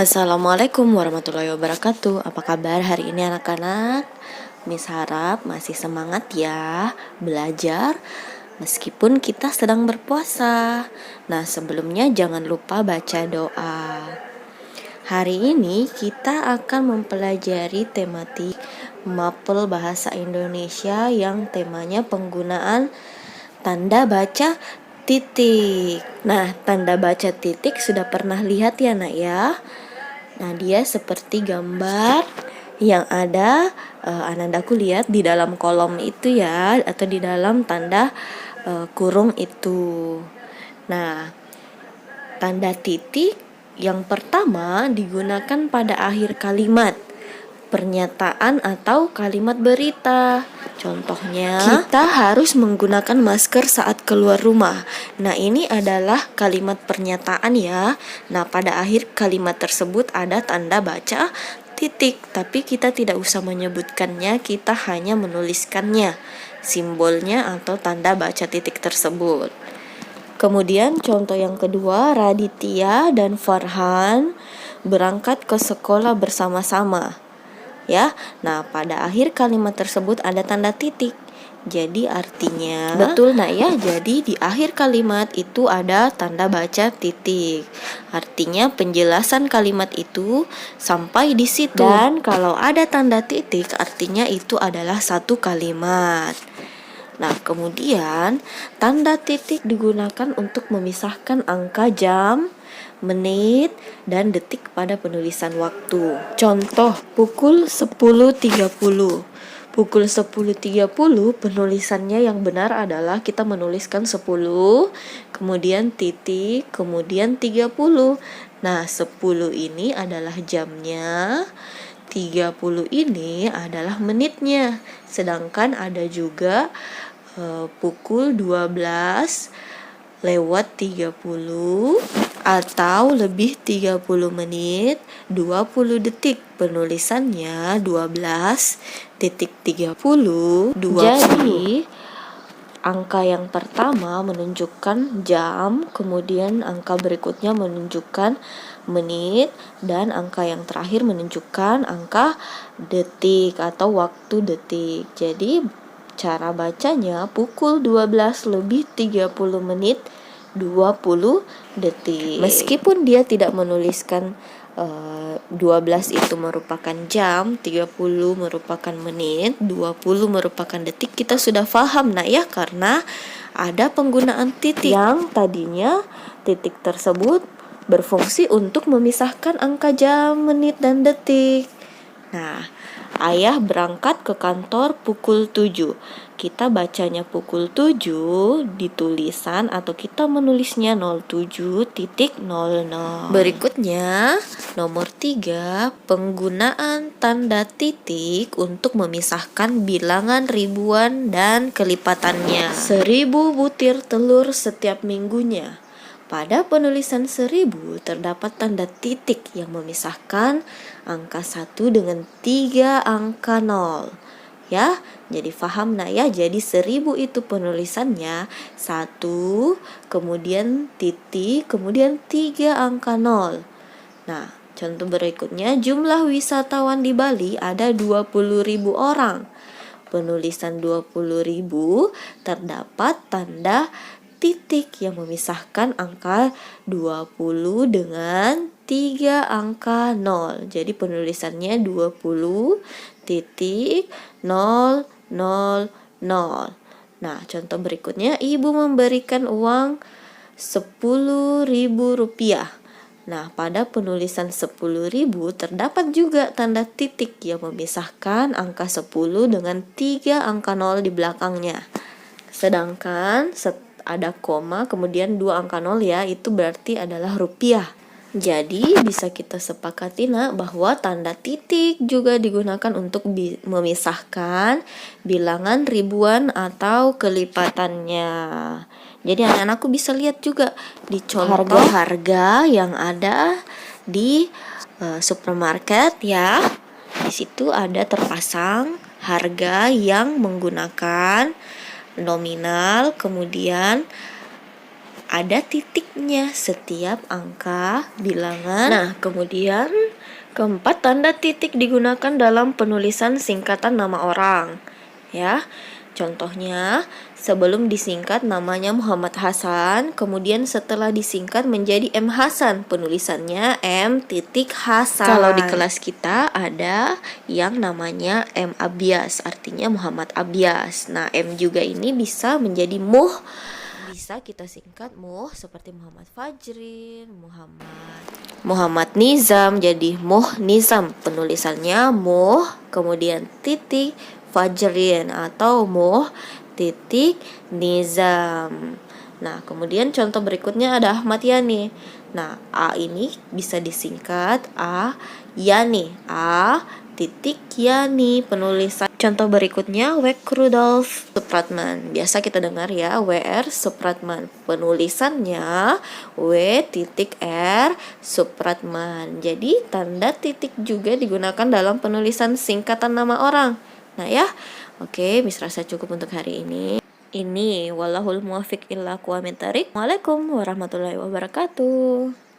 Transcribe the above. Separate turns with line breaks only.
Assalamualaikum warahmatullahi wabarakatuh. Apa kabar hari ini anak-anak? Miss harap masih semangat ya belajar meskipun kita sedang berpuasa. Nah, sebelumnya jangan lupa baca doa. Hari ini kita akan mempelajari tematik mapel bahasa Indonesia yang temanya penggunaan tanda baca titik. Nah, tanda baca titik sudah pernah lihat ya nak ya? Nah, dia seperti gambar yang ada Anandaku lihat di dalam kolom itu ya, atau di dalam tanda kurung itu. Nah, tanda titik yang pertama digunakan pada akhir kalimat pernyataan atau kalimat berita. Contohnya, kita harus menggunakan masker saat keluar rumah. Nah, ini adalah kalimat pernyataan ya. Nah, pada akhir kalimat tersebut ada tanda baca titik, tapi kita tidak usah menyebutkannya, kita hanya menuliskannya, simbolnya atau tanda baca titik tersebut. Kemudian contoh yang kedua, Raditya dan Farhan berangkat ke sekolah bersama-sama. Ya, nah pada akhir kalimat tersebut ada tanda titik. Jadi artinya betul nak ya. Jadi di akhir kalimat itu ada tanda baca titik. Artinya penjelasan kalimat itu sampai di situ. Dan kalau ada tanda titik artinya itu adalah satu kalimat. Nah, kemudian tanda titik digunakan untuk memisahkan angka jam, menit, dan detik pada penulisan waktu. Contoh, pukul 10.30. Pukul 10.30 penulisannya yang benar adalah kita menuliskan 10, kemudian titik, kemudian 30. Nah, 10 ini adalah jamnya, 30 ini adalah menitnya. Sedangkan ada juga pukul 12:30 atau lebih 30 menit 20 detik. Penulisannya 12:30. Jadi angka yang pertama menunjukkan jam, kemudian angka berikutnya menunjukkan menit, dan angka yang terakhir menunjukkan angka detik atau waktu detik. Jadi cara bacanya pukul 12:30 menit 20 detik. Meskipun dia tidak menuliskan 12 itu merupakan jam, 30 merupakan menit, 20 merupakan detik, kita sudah paham nak ya, karena ada penggunaan titik yang tadinya titik tersebut berfungsi untuk memisahkan angka jam, menit, dan detik. Nah, ayah berangkat ke kantor pukul 7. Kita bacanya pukul 7 di tulisan atau kita menulisnya 07.00. Berikutnya, nomor 3, penggunaan tanda titik untuk memisahkan bilangan ribuan dan kelipatannya. 1000 butir telur setiap minggunya. Pada penulisan 1000 terdapat tanda titik yang memisahkan angka 1 dengan 3 angka 0. Ya, jadi paham nak ya. Jadi 1000 itu penulisannya 1, kemudian titik, kemudian 3 angka 0. Nah, contoh berikutnya, jumlah wisatawan di Bali ada 20.000 orang. Penulisan 20.000 terdapat tanda titik yang memisahkan angka 20 dengan 3 angka 0. Jadi penulisannya 20 titik 000. Nah, contoh berikutnya, ibu memberikan uang 10.000 rupiah. Nah, pada penulisan 10.000 terdapat juga tanda titik yang memisahkan angka 10 dengan 3 angka 0 di belakangnya. Sedangkan ada koma, kemudian 2 angka 0 ya, itu berarti adalah rupiah. Jadi bisa kita sepakati nak bahwa tanda titik juga digunakan untuk memisahkan bilangan ribuan atau kelipatannya. Jadi anak-anakku bisa lihat juga di contoh harga yang ada di supermarket ya. Di situ ada terpasang harga yang menggunakan nominal, kemudian ada titiknya setiap angka bilangan. Nah, kemudian keempat, tanda titik digunakan dalam penulisan singkatan nama orang. Ya, contohnya sebelum disingkat namanya Muhammad Hasan, kemudian setelah disingkat menjadi M Hasan, penulisannya M titik Hasan. Kalau di kelas kita ada yang namanya M Abias, artinya Muhammad Abias. Nah, M juga ini bisa menjadi Muh, bisa kita singkat Muh, seperti Muhammad Fajrin, Muhammad Nizam, jadi Muh Nizam, penulisannya Muh kemudian titik Fajrin atau Muh titik Nizam. Nah, kemudian contoh berikutnya ada Ahmad Yani. Nah, A ini bisa disingkat A Yani, A titik Yani, penulisan. Contoh berikutnya W. Rudolf Supratman. Biasa kita dengar ya, W.R. Supratman. Penulisannya W titik R Supratman. Jadi tanda titik juga digunakan dalam penulisan singkatan nama orang. Nah ya, oke, Miss rasa cukup untuk hari ini. Ini wallahul muwaffiq illa aqwamit thoriq. Waalaikumsalam warahmatullahi wabarakatuh.